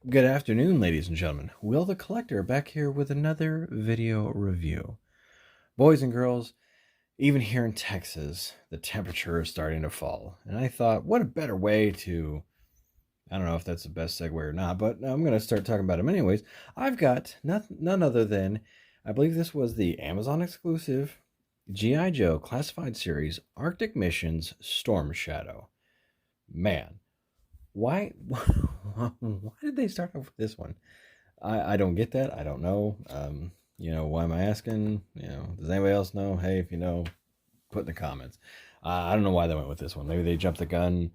Good afternoon, ladies and gentlemen. Will the Collector back here with another video review. Boys and girls, even here in Texas, the temperature is starting to fall. And I thought, what a better way to, I don't know if that's the best segue or not, but I'm going to start talking about them anyways. I've got none other than, I believe this was the Amazon exclusive G.I. Joe Classified Series Arctic Missions Storm Shadow. Man, why why did they start off with this one? I don't get that. I don't know. Why am I asking? Does anybody else know? Hey, if you know, put in the comments. I don't know why they went with this one. Maybe they jumped the gun.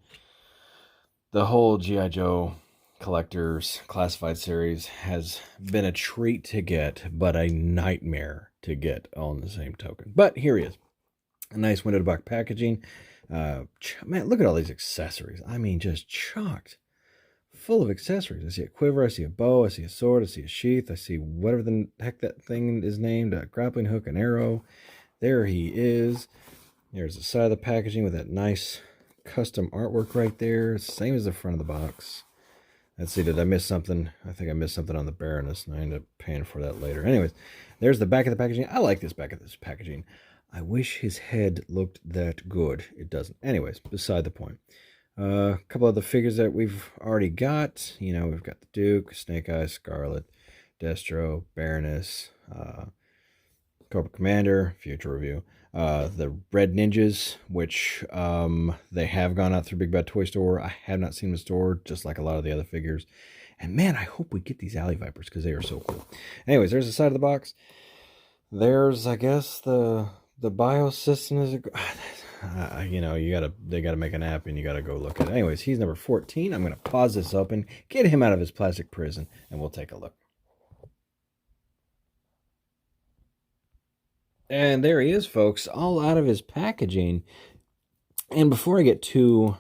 The whole G.I. Joe collectors classified series has been a treat to get, but a nightmare to get on the same token. But here he is. A nice window box packaging. Man, look at all these accessories. I mean, just chocked full of accessories. I see a quiver, I see a bow, I see a sword, I see a sheath, I see whatever the heck that thing is named, a grappling hook, an arrow. There he is. There's the side of the packaging with that nice custom artwork right there. Same as the front of the box. Let's see, did I miss something? I think I missed something on the Baroness, and I ended up paying for that later. Anyways, there's the back of the packaging. I like this back of this packaging. I wish his head looked that good. It doesn't. Anyways, beside the point. A couple of the figures that we've already got. We've got the Duke, Snake Eyes, Scarlet, Destro, Baroness, Cobra Commander, future review. The Red Ninjas, which they have gone out through Big Bad Toy Store. I have not seen them in store, just like a lot of the other figures. And man, I hope we get these Alley Vipers because they are so cool. Anyways, there's the side of the box. There's, I guess, the biosystem is they gotta make an app and you gotta go look at it. Anyways, he's number 14. I'm gonna pause this open, get him out of his plastic prison, and we'll take a look. And there he is, folks, all out of his packaging. And before I get too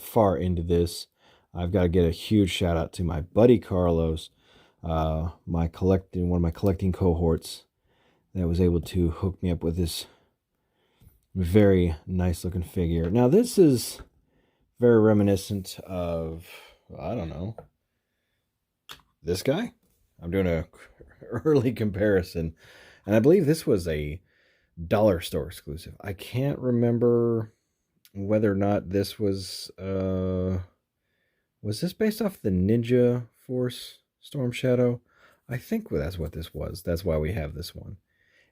far into this, I've got to get a huge shout out to my buddy Carlos, one of my collecting cohorts, that was able to hook me up with this very nice looking figure. Now this is very reminiscent of, I don't know, this guy. I'm doing a early comparison, and I believe this was a dollar store exclusive. I can't remember whether or not this was this based off the Ninja Force Storm Shadow? I think that's what this was. That's why we have this one,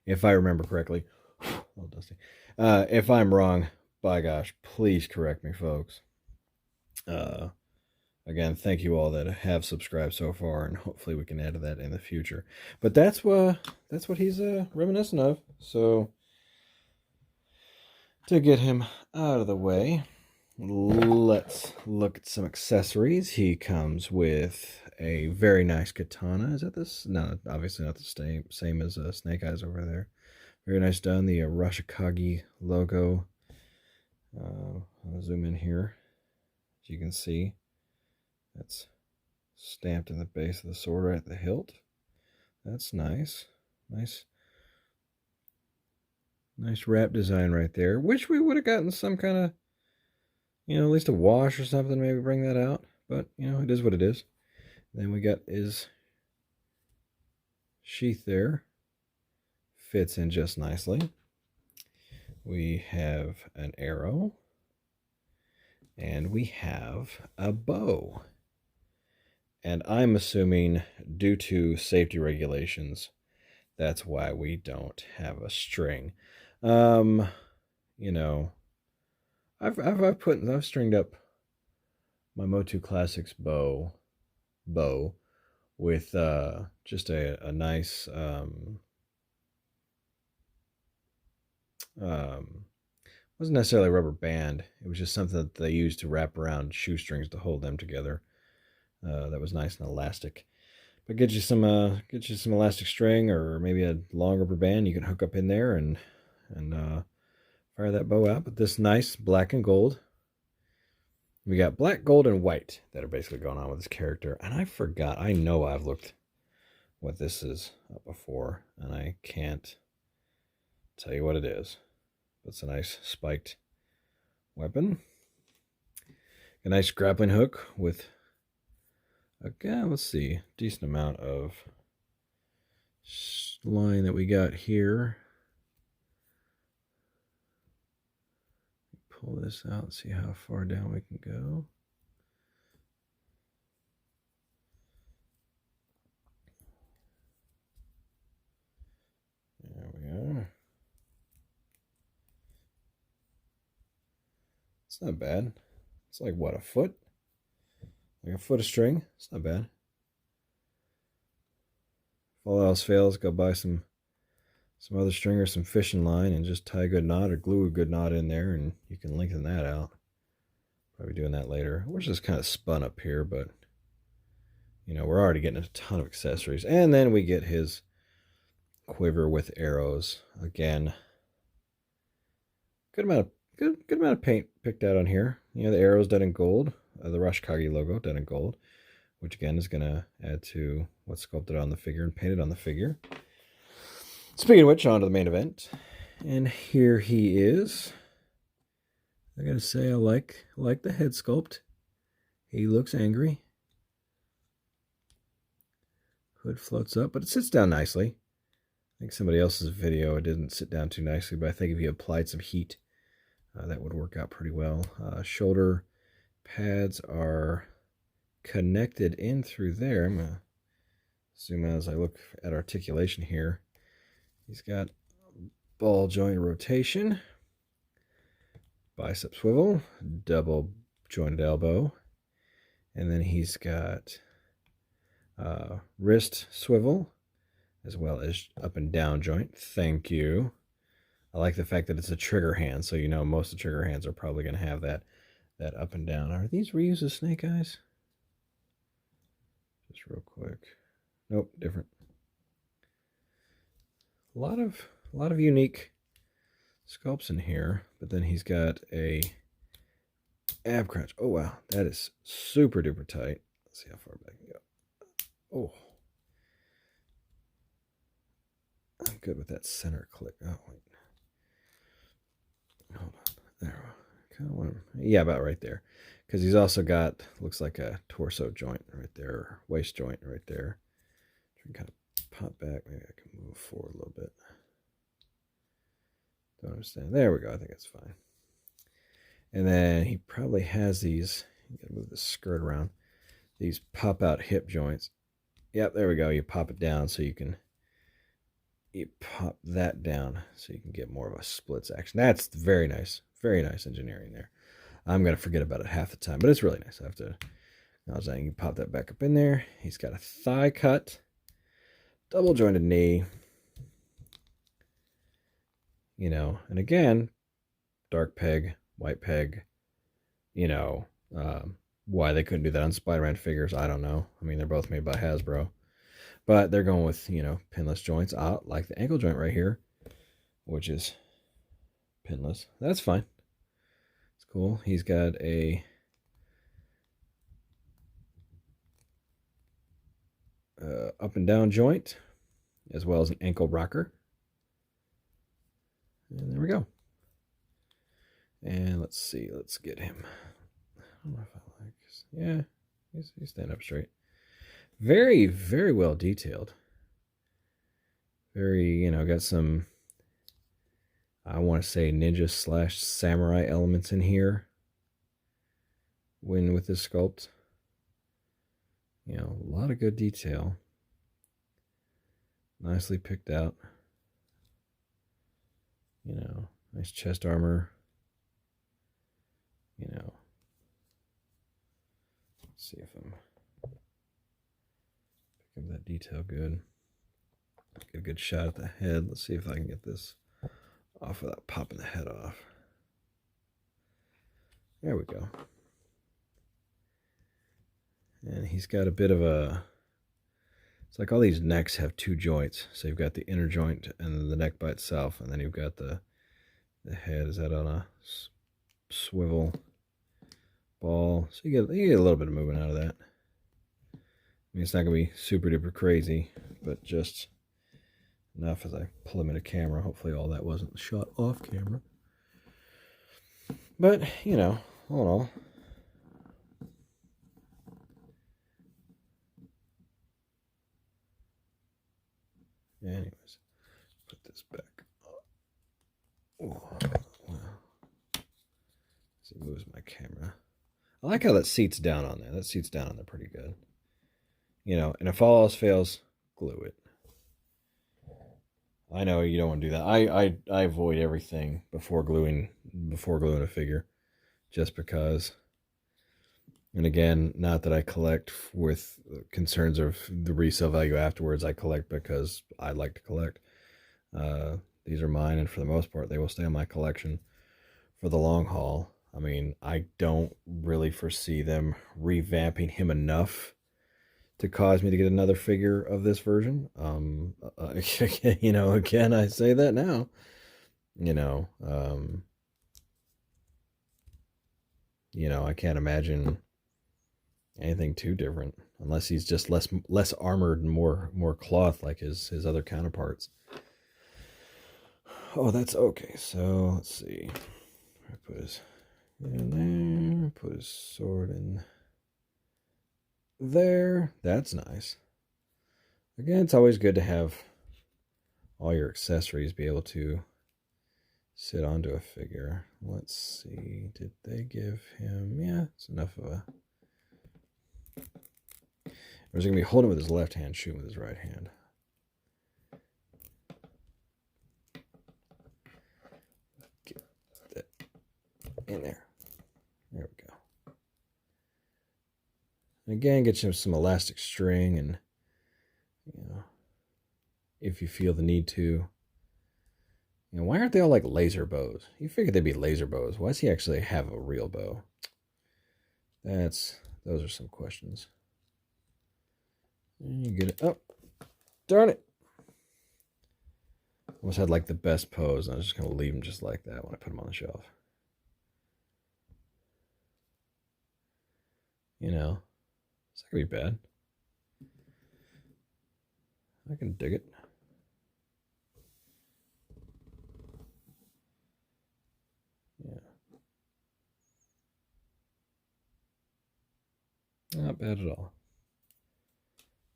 if I remember correctly. A little dusty. If I'm wrong, by gosh, please correct me, folks. Again, thank you all that have subscribed so far, and hopefully we can add to that in the future. But that's what he's reminiscent of. So to get him out of the way, let's look at some accessories. He comes with a very nice katana. Is that this? No, obviously not the same as Snake Eyes over there. Very nice done. The Arashikage logo. I'll zoom in here. As you can see, that's stamped in the base of the sword right at the hilt. That's nice. Nice wrap design right there. Wish we would have gotten some kind of, at least a wash or something, maybe bring that out. But, it is what it is. Then we got his sheath there. Fits in just nicely. We have an arrow. And we have a bow. And I'm assuming, due to safety regulations, that's why we don't have a string. I've stringed up my Motu Classics bow with just a nice wasn't necessarily a rubber band. It was just something that they used to wrap around shoestrings to hold them together. That was nice and elastic. But get you some elastic string, or maybe a long rubber band you can hook up in there and fire that bow out. But this nice black and gold. We got black, gold, and white that are basically going on with this character. And I forgot. I know I've looked what this is up before, and I can't tell you what it is. But it's a nice spiked weapon. A nice grappling hook with Again, let's see, decent amount of line that we got here. Pull this out and see how far down we can go. There we are. It's not bad. It's like, what, a foot? Like a foot of string? It's not bad. If all else fails, go buy some other string or some fishing line and just tie a good knot or glue a good knot in there, and you can lengthen that out. Probably doing that later. I wish this kind of spun up here, but you know, we're already getting a ton of accessories. And then we get his quiver with arrows. Again, good amount of paint picked out on here. You know, the arrows done in gold, the Rashkagi logo done in gold, which again is going to add to what's sculpted on the figure and painted on the figure. Speaking of which, on to the main event. And here he is. I gotta say, I like the head sculpt. He looks angry. Hood floats up, but it sits down nicely. I think somebody else's video, it didn't sit down too nicely, but I think if you applied some heat, that would work out pretty well. Shoulder pads are connected in through there. I'm gonna zoom out as I look at articulation here. He's got ball joint rotation, bicep swivel, double jointed elbow, and then he's got wrist swivel, as well as up and down joint. Thank you. I like the fact that it's a trigger hand, so you know most of the trigger hands are probably going to have that up and down. Are these reused as snake eyes? Just real quick. Nope, different. A lot of unique sculpts in here, but then he's got a ab crunch. Oh wow, that is super duper tight. Let's see how far back I can go. Oh, I'm good with that center click. Oh wait, hold on. There, kind of want him. Yeah, about right there, because he's also got, looks like a torso joint right there, waist joint right there. Try and kind of pop back. Maybe I can move forward a little bit. Don't understand. There we go. I think that's fine. And then he probably has these. You gotta move the skirt around. These pop out hip joints. Yep, there we go. You pop it down so you pop that down so you can get more of a splits action. That's very nice engineering there. I'm gonna forget about it half the time, but it's really nice. I have to acknowledge that. You can pop that back up in there. He's got a thigh cut, double jointed knee. You know, and again, dark peg, white peg. You know, why they couldn't do that on Spider-Man figures, I don't know. I mean, they're both made by Hasbro. But they're going with, you know, pinless joints. I like the ankle joint right here, which is pinless. That's fine. It's cool. He's got a up and down joint, as well as an ankle rocker. And there we go. And let's see. Let's get him. I don't know if I like this. Yeah, he's standing up straight. Very, very well detailed. Very, you know, got some, I want to say, ninja / samurai elements in here. With this sculpt. You know, a lot of good detail. Nicely picked out. You know, nice chest armor. You know, let's see if I'm picking that detail good. Get a good shot at the head. Let's see if I can get this off without popping the head off. There we go. And he's got a bit of a, it's like all these necks have two joints. So you've got the inner joint and then the neck by itself, and then you've got the head. Is that on a swivel ball? So you get a little bit of movement out of that. I mean, it's not going to be super duper crazy, but just enough as I pull him into camera. Hopefully all that wasn't shot off camera. But, you know, all in all, Anyways, put this back. Oh, well, as it moves my camera. I like how that seats down on there. That seats down on there pretty good. You know, and if all else fails, glue it. I know you don't want to do that. I avoid everything before gluing a figure, just because. And again, not that I collect with concerns of the resale value afterwards. I collect because I like to collect. These are mine, and for the most part, they will stay in my collection for the long haul. I mean, I don't really foresee them revamping him enough to cause me to get another figure of this version. You know, again, I say that now. You know, I can't imagine anything too different unless he's just less armored and more cloth like his other counterparts. Oh, that's okay. So let's see. I put his in there. Put his sword in there. That's nice. Again, it's always good to have all your accessories be able to sit onto a figure. Let's see. Did they give him? Yeah, it's enough of a. Or is he going to be holding with his left hand, shooting with his right hand? Get that in there. There we go. And again, get you some elastic string, and if you feel the need to. Why aren't they all like laser bows? You figured they'd be laser bows. Why does he actually have a real bow? Those are some questions. And you get it. Oh, darn it. Almost had like the best pose, and I was just going to leave him just like that when I put him on the shelf. It's not going to be bad. I can dig it. Yeah. Not bad at all.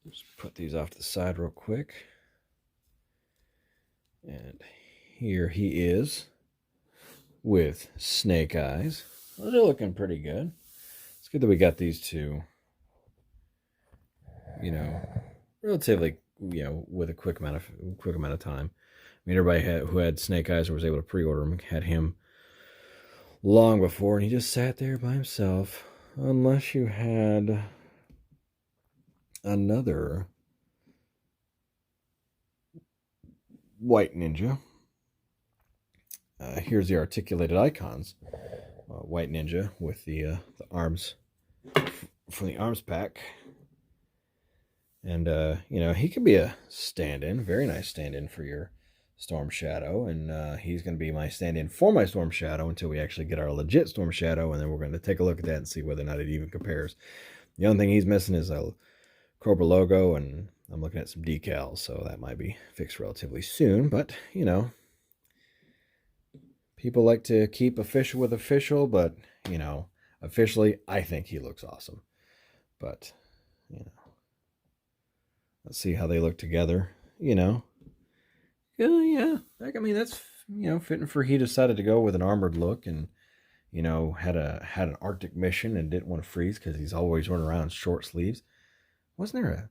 Just put these off to the side real quick. And here he is with snake eyes. Well, they're looking pretty good. It's good that we got these two, relatively, with a quick amount of time. I mean, everybody who had snake eyes or was able to pre-order him had him long before, and he just sat there by himself. Unless you had another white ninja. Here's the articulated icons. White ninja with the arms from the arms pack. And, he could be a stand-in, very nice stand-in for your Storm Shadow. And he's going to be my stand-in for my Storm Shadow until we actually get our legit Storm Shadow. And then we're going to take a look at that and see whether or not it even compares. The only thing he's missing is a Cobra logo, and I'm looking at some decals, so that might be fixed relatively soon. But, people like to keep official with official, but, officially, I think he looks awesome. But, let's see how they look together, Yeah, I mean, that's, fitting for he decided to go with an armored look and, had an Arctic mission and didn't want to freeze because he's always running around in short sleeves. Wasn't there a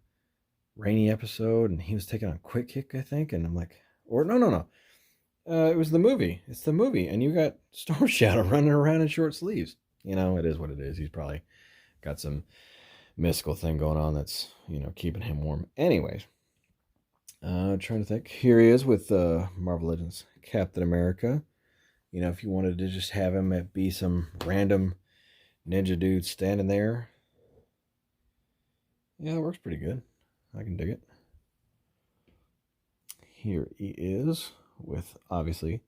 rainy episode and he was taking on Quick Kick, I think? And I'm like, or no. It was the movie. It's the movie. And you got Storm Shadow running around in short sleeves. It is what it is. He's probably got some mystical thing going on that's, keeping him warm. Anyways, trying to think. Here he is with Marvel Legends Captain America. If you wanted to just have him be some random ninja dude standing there. Yeah, it works pretty good. I can dig it. Here he is with, obviously,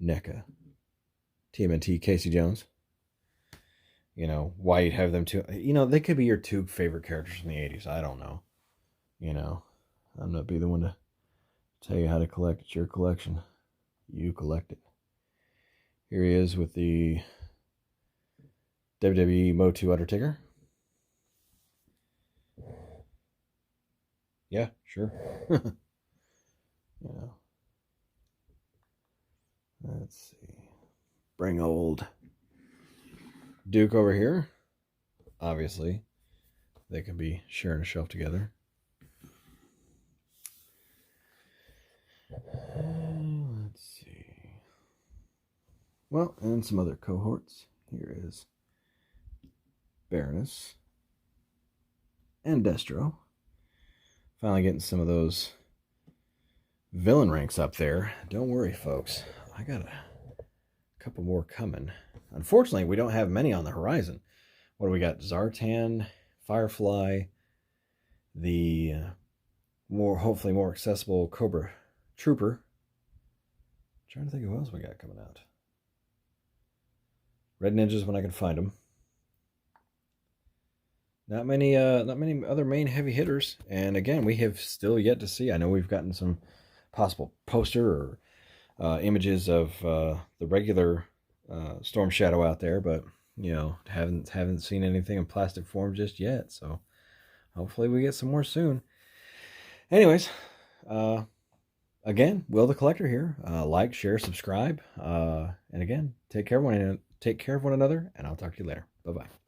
NECA. TMNT, Casey Jones. Why you'd have them two. They could be your two favorite characters from the 80s. I don't know. I'm not be the one to tell you how to collect. It's your collection. You collect it. Here he is with the WWE Motu Undertaker. Yeah, sure. Let's see. Bring old Duke over here. Obviously, they can be sharing a shelf together. Let's see. Well, and some other cohorts. Here is Baroness and Destro. Finally getting some of those villain ranks up there. Don't worry, folks. I got a couple more coming. Unfortunately, we don't have many on the horizon. What do we got? Zartan, Firefly, the hopefully more accessible Cobra Trooper. I'm trying to think of who else we got coming out. Red Ninjas when I can find them. Not many other main heavy hitters. And again, we have still yet to see. I know we've gotten some possible poster or images of the regular Storm Shadow out there, but you know, haven't seen anything in plastic form just yet. So hopefully we get some more soon. Anyways, again, Will the Collector here. Like, share, subscribe, and again, take care of one another, and I'll talk to you later. Bye bye.